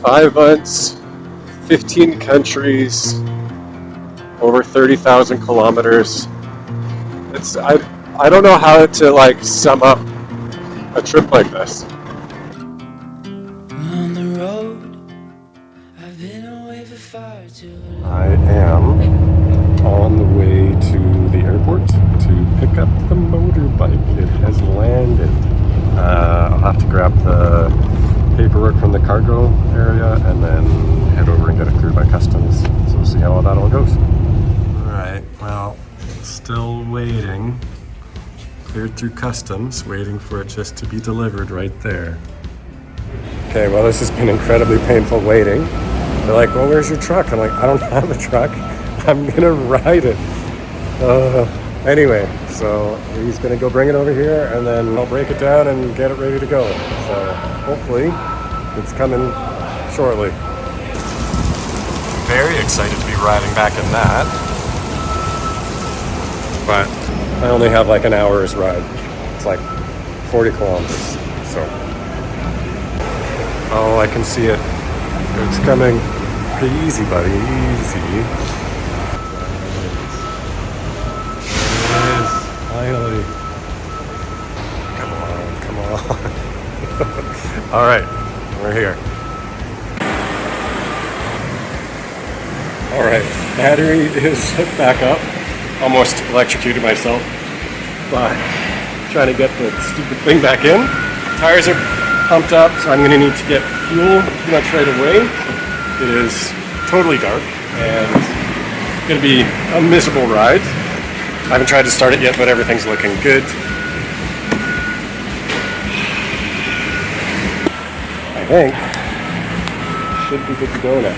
5 months, 15 countries, over 30,000 kilometers. I don't know how to like sum up a trip like this. On the road, I've been away for far too long. I am on the way to the airport to pick up the motorbike. It has landed. I'll have to grab the paperwork from the cargo area and then head over and get it cleared by customs. So we'll see how all that all goes. Alright, well, still waiting. Cleared through customs, waiting for it just to be delivered right there. Okay, well, this has been incredibly painful waiting. They're like, well, where's your truck? I'm like, I don't have a truck. I'm gonna ride it. Anyway, so he's gonna go bring it over here and then I'll break it down and get it ready to go. So hopefully it's coming shortly. Very excited to be riding back in that. But I only have like an hour's ride. It's like 40 kilometers, so. Oh, I can see it. It's coming. Easy, buddy, easy. Yes, finally. Come on, come on. All right, we're here. All right, battery is hooked back up. Almost electrocuted myself, but trying to get the stupid thing back in. Tires are pumped up, so I'm gonna need to get fuel pretty much right away. It is totally dark and it's gonna be a miserable ride. I haven't tried to start it yet, but everything's looking good. I think should be good to go now.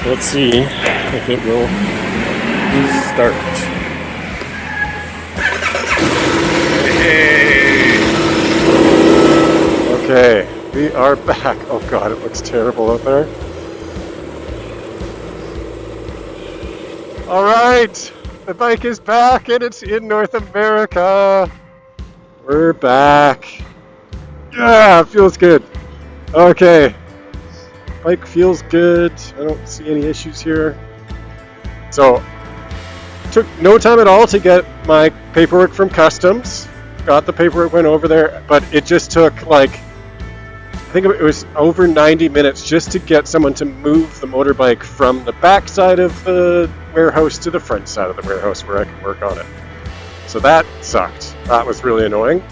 So let's see if it will start. Hey. Okay, we are back. Oh god, it looks terrible out there. Alright, the bike is back and it's in North America. We're back. Yeah, it feels good. Okay, bike feels good. I don't see any issues here. So, took no time at all to get my paperwork from customs. Got the paperwork, went over there, but it just took like, I think it was over 90 minutes just to get someone to move the motorbike from the back side of the warehouse to the front side of the warehouse where I could work on it. So that sucked. That was really annoying.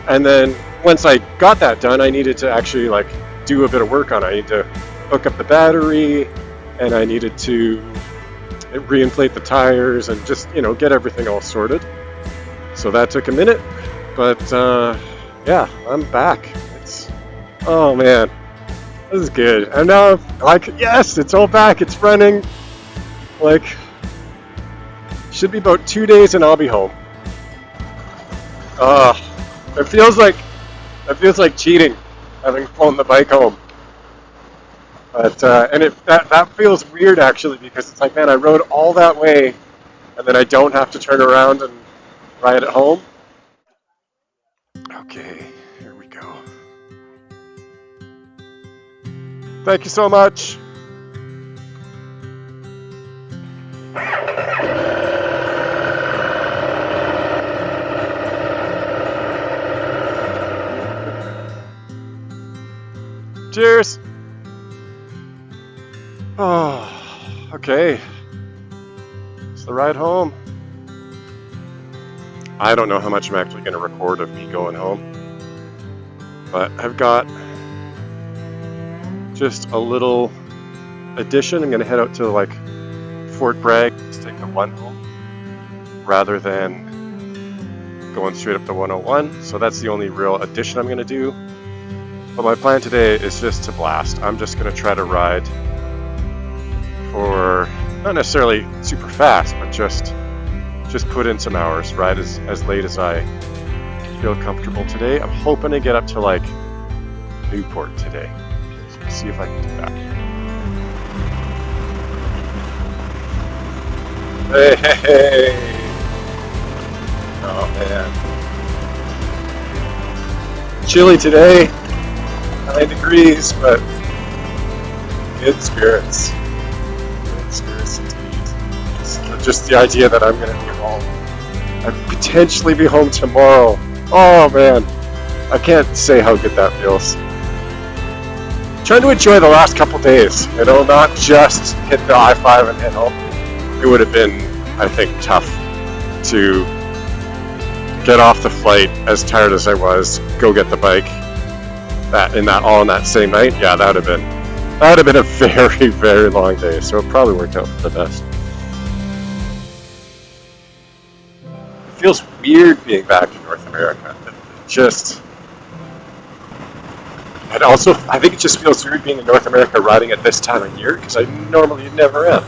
And then once I got that done, I needed to actually like do a bit of work on it. I needed to hook up the battery and I needed to reinflate the tires and just, you know, get everything all sorted. So that took a minute, but yeah, I'm back. Oh man, this is good. And now, like, yes, it's all back. It's running. Like, should be about 2 days and I'll be home. It feels like cheating, having flown the bike home. But and that feels weird actually, because it's like, man, I rode all that way, and then I don't have to turn around and ride it home. Okay, here we go. Thank you so much. Cheers. Oh, okay. It's the ride home. I don't know how much I'm actually going to record of me going home, but I've got just a little addition. I'm going to head out to like Fort Bragg to take the 1 home rather than going straight up the 101. So that's the only real addition I'm going to do. But my plan today is just to blast. I'm just going to try to ride for not necessarily super fast, but just put in some hours, ride as late as I feel comfortable today. I'm hoping to get up to like Newport today. So let's see if I can do that. Hey! Oh man. Chilly today. 9 degrees, but good spirits. Good spirits indeed. Just the idea that I'm going to be home. I'd potentially be home tomorrow. Oh man, I can't say how good that feels. Trying to enjoy the last couple days, you know, not just hit the I-5 and head home. It would have been, I think, tough to get off the flight as tired as I was, go get the bike, all in that same night. Yeah, that would have been a very, very long day. So it probably worked out for the best. It feels weird being back in North America. And also, I think it just feels weird being in North America riding at this time of year, because I normally never am.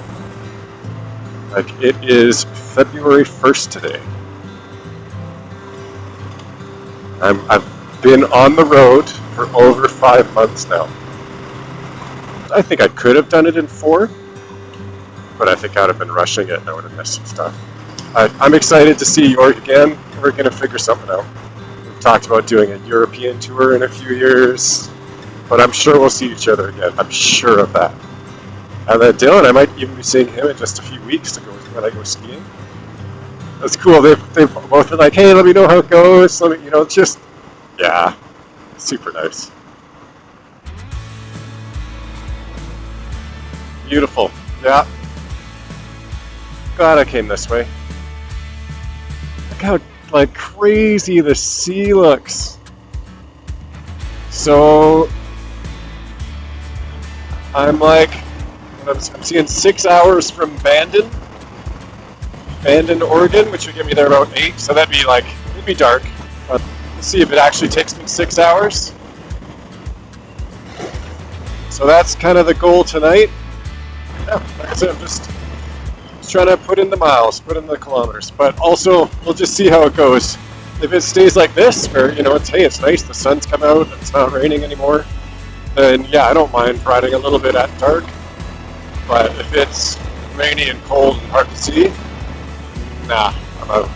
Like, it is February 1st today. I've been on the road for over 5 months now. I think I could have done it in 4, but I think I would have been rushing it and I would have missed some stuff. I'm excited to see York again. We're going to figure something out. We've talked about doing a European tour in a few years, but I'm sure we'll see each other again. I'm sure of that. And then Dylan, I might even be seeing him in just a few weeks to go when I go skiing. That's cool. They've both been like, hey, let me know how it goes. Let me, yeah, super nice. Beautiful. Yeah. Glad I came this way. Look how crazy the sea looks. So I'm seeing 6 hours from Bandon, Oregon, which would get me there about 8. So it'd be dark. But let's see if it actually takes me 6 hours. So that's kind of the goal tonight. Yeah, like I said, I'm just trying to put in the miles, put in the kilometers. But also, we'll just see how it goes. If it stays like this, where it's nice, the sun's come out, and it's not raining anymore, then yeah, I don't mind riding a little bit at dark. But if it's rainy and cold and hard to see, nah, I'm out.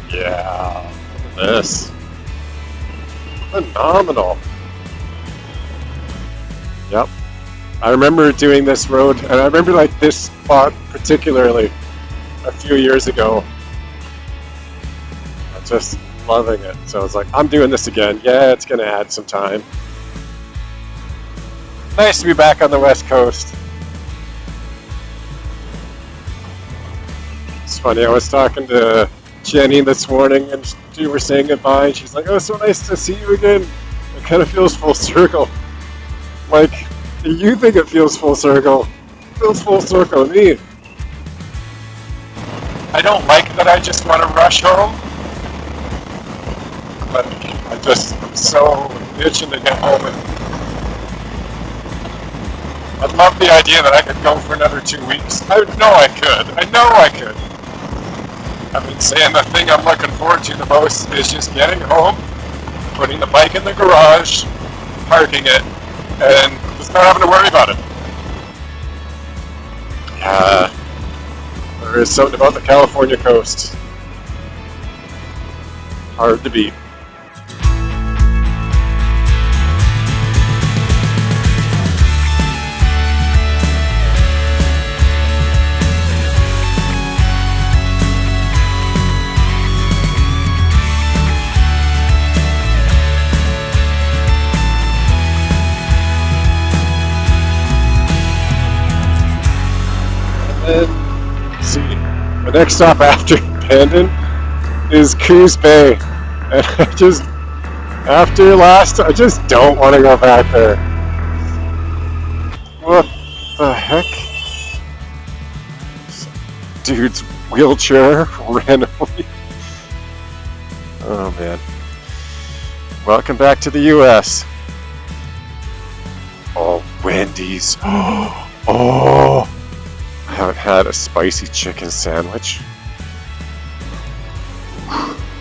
Yeah, look at this. Phenomenal. Yep. I remember doing this road, and I remember this spot particularly a few years ago. I'm just loving it. So I was like, I'm doing this again. Yeah, it's going to add some time. Nice to be back on the West Coast. It's funny, I was talking to Jenny this morning, and we were saying goodbye, and she's like, oh, so nice to see you again. It kind of feels full circle. Like, you think it feels full circle. It feels full circle to me. I don't like that I just want to rush home, but I'm so itching to get home. And I'd love the idea that I could go for another 2 weeks. I know I could. I've been saying the thing I'm looking forward to the most is just getting home, putting the bike in the garage, parking it, and just not having to worry about it. Yeah, there is something about the California coast. Hard to beat. See, the next stop after Bandon is Coos Bay, and I just don't want to go back there. What the heck? Dude's wheelchair ran away. Oh man. Welcome back to the US. Oh, Wendy's. Oh. I haven't had a spicy chicken sandwich.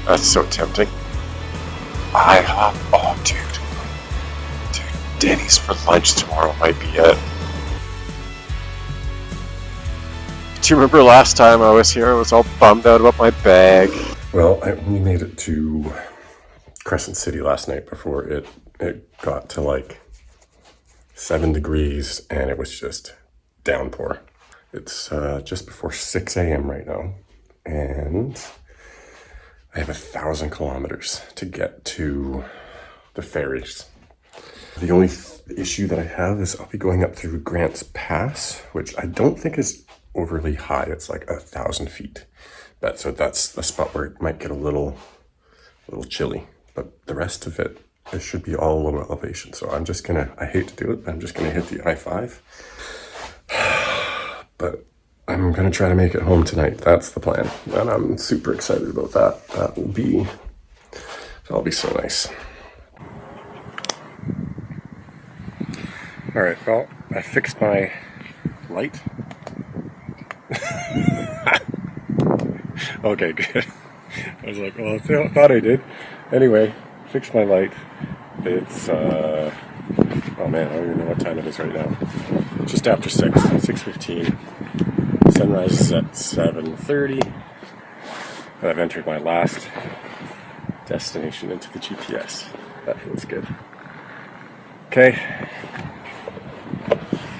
That's so tempting. Oh dude, Denny's for lunch tomorrow might be it. Do you remember last time I was here, I was all bummed out about my bag? Well, we made it to Crescent City last night before it it got to like 7 degrees and it was just downpour. It's just before 6 a.m. right now, and I have 1,000 kilometers to get to the ferries. The only issue that I have is I'll be going up through Grants Pass, which I don't think is overly high. It's like 1,000 feet. So that's a spot where it might get a little chilly. But the rest of it should be all low elevation. So I'm just gonna, I hate to do it, but I'm just gonna hit the I-5. But I'm gonna try to make it home tonight. That's the plan. And I'm super excited about that. That'll be so nice. All right, well, I fixed my light. Okay, good. I was like, well, I thought I did. Anyway, fixed my light. It's, oh man, I don't even know what time it is right now. Just after 6:15. Sunrise is at 7:30. And I've entered my last destination into the GPS. That feels good. Okay,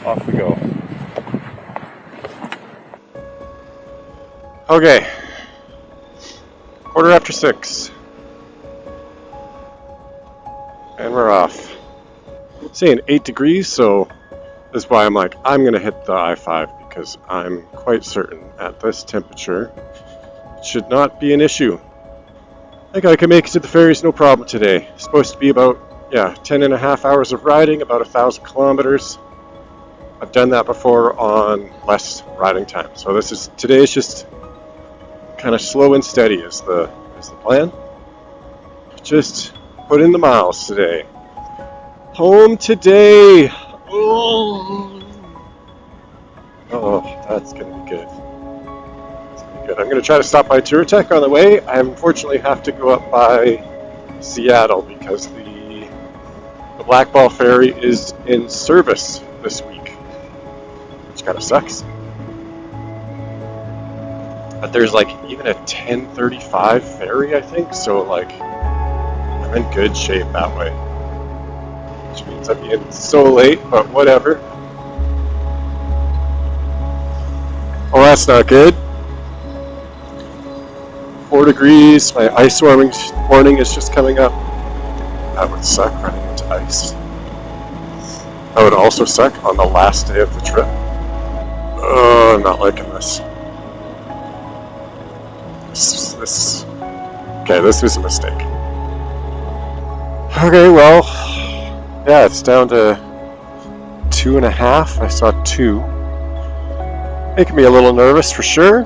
off we go. Okay, 6:15. And we're off. Saying 8 degrees, so that's why I'm like, I'm gonna hit the I-5 because I'm quite certain at this temperature it should not be an issue. I think I can make it to the ferries no problem today. It's supposed to be about 10 and a half hours of riding, about 1,000 kilometers. I've done that before on less riding time. So today is just kind of slow and steady is the plan. Just put in the miles today. Home today. Oh, that's gonna be good. I'm gonna try to stop by Touratech on the way. I unfortunately have to go up by Seattle because the Blackball ferry is in service this week, which kind of sucks. But there's like even a 10:35 ferry, I think, so like I'm in good shape that way. Which means I'm being so late, but whatever. Oh, that's not good. 4 degrees, my ice warning is just coming up. That would suck running into ice. That would also suck on the last day of the trip. Oh, I'm not liking this. Okay, this was a mistake. Okay, well, yeah, it's down to 2.5. I saw 2. Making me a little nervous for sure.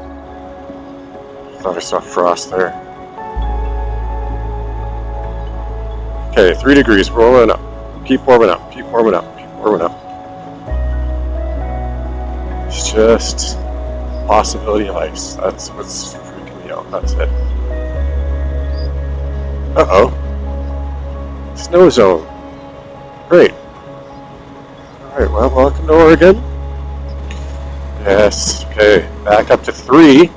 Thought I saw frost there. Okay, 3 degrees, rolling up. Keep warming up, keep warming up, keep warming up. It's just possibility of ice. That's what's freaking me out, that's it. Uh-oh. Snow zone. Great. Alright, well, welcome to Oregon. Yes, okay, back up to 3.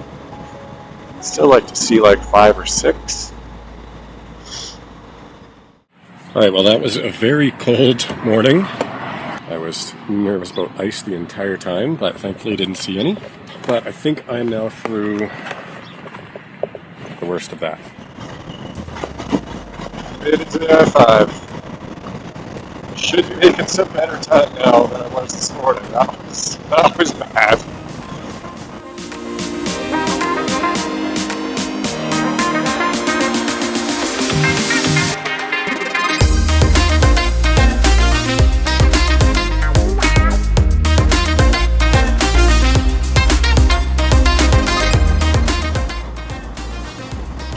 Still like to see like 5 or 6. Alright, well that was a very cold morning. I was nervous about ice the entire time, but thankfully didn't see any. But I think I'm now through the worst of that. Made it to the I-5. Should be making some better time now than I was this morning. That was bad.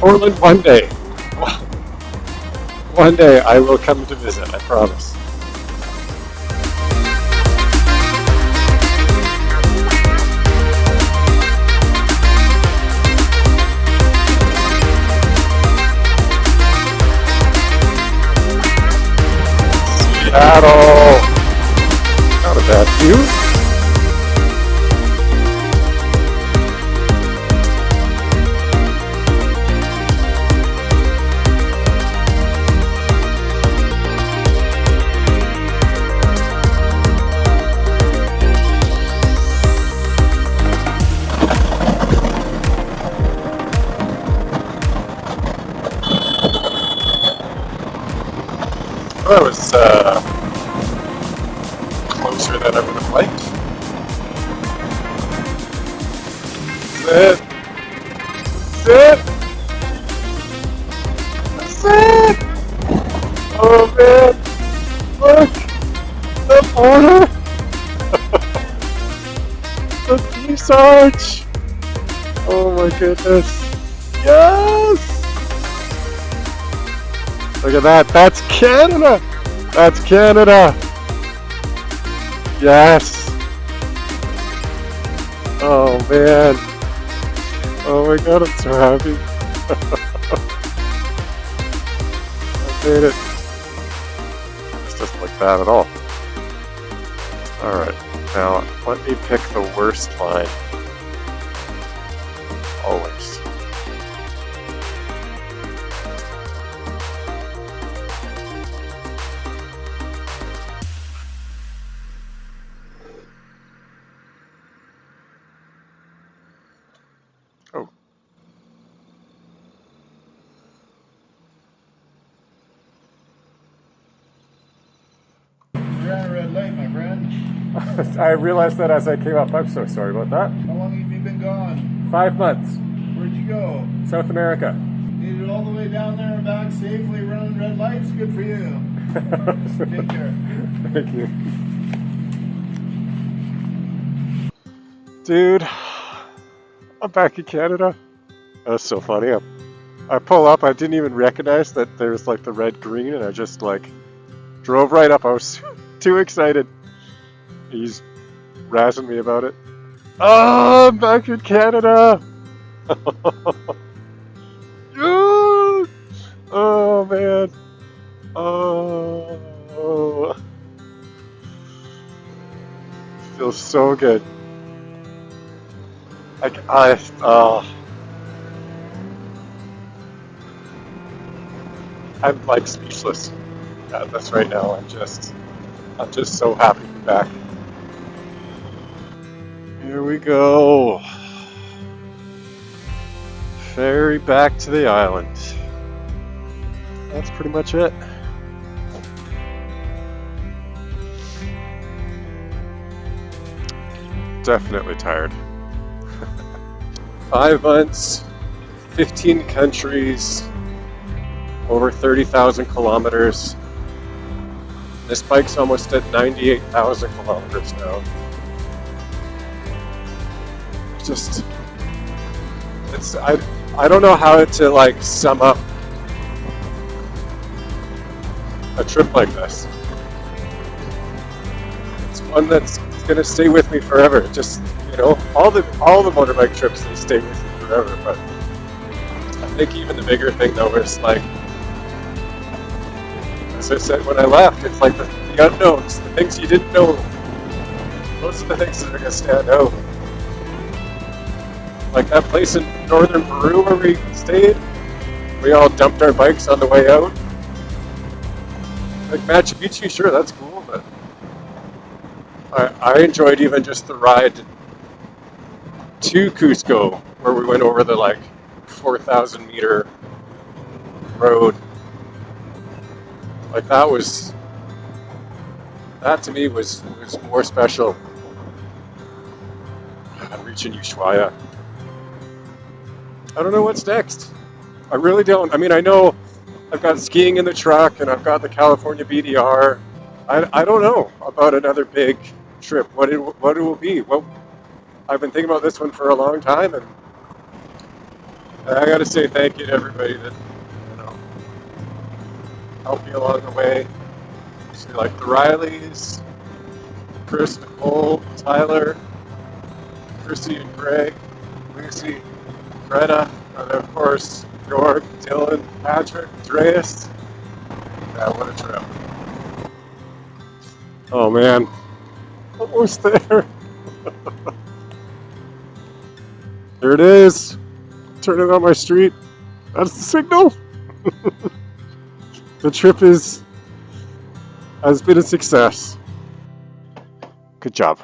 Portland one day. One day I will come to visit, I promise. Seattle! Not a bad view. That was closer than I would have liked. That's it. That's it. Oh man, look, the border, the peace arch. Oh my goodness, yes. Look at that, that's Canada. That's Canada. Yes. Oh man. Oh my god, I'm so happy. I made it. This doesn't look bad at all. Alright, now let me pick the worst line. Always. Oh. You're on a red light, my friend. I realized that as I came up. I'm so sorry about that. How long have you been gone? 5 months. Where'd you go? South America. Made it all the way down there and back safely running red lights? Good for you. Take care. Thank you. Dude, I'm back in Canada. That's so funny. I pull up, I didn't even recognize that there's like the red green, and I just like drove right up. I was too excited. He's razzing me about it. Oh, I'm back in Canada. Yeah. Oh man. Oh. Feels so good. I'm like speechless. Yeah, that's right now. I'm just so happy to be back. Here we go. Ferry back to the island. That's pretty much it. Definitely tired. 5 months, 15 countries, over 30,000 kilometers. This bike's almost at 98,000 kilometers now. I don't know how to like sum up a trip like this. It's one that's gonna stay with me forever. Just, you know, all the motorbike trips, they stay with you forever. But I think even the bigger thing though is like, as I said when I left, it's like the unknowns, the things you didn't know. Those are the things that are gonna stand out. Like that place in northern Peru where we stayed, we all dumped our bikes on the way out. Like Machu Picchu, sure, that's cool, but I enjoyed even just the ride to Cusco, where we went over the like 4,000 meter road. Like that to me was more special than reaching Ushuia. I don't know what's next. I really don't. I mean, I know I've got skiing in the truck and I've got the California BDR. I don't know about another big trip. What it will be. Well, I've been thinking about this one for a long time, and I got to say thank you to everybody that, you know, helped me along the way. So like the Rileys, Chris, Nicole, Tyler, Chrissy and Greg, Lucy, Greta, and then of course George, Dylan, Patrick, Andreas. Yeah, what a trip. Oh man, almost there. There it is. Turning on my street. That's the signal. The trip has been a success. Good job.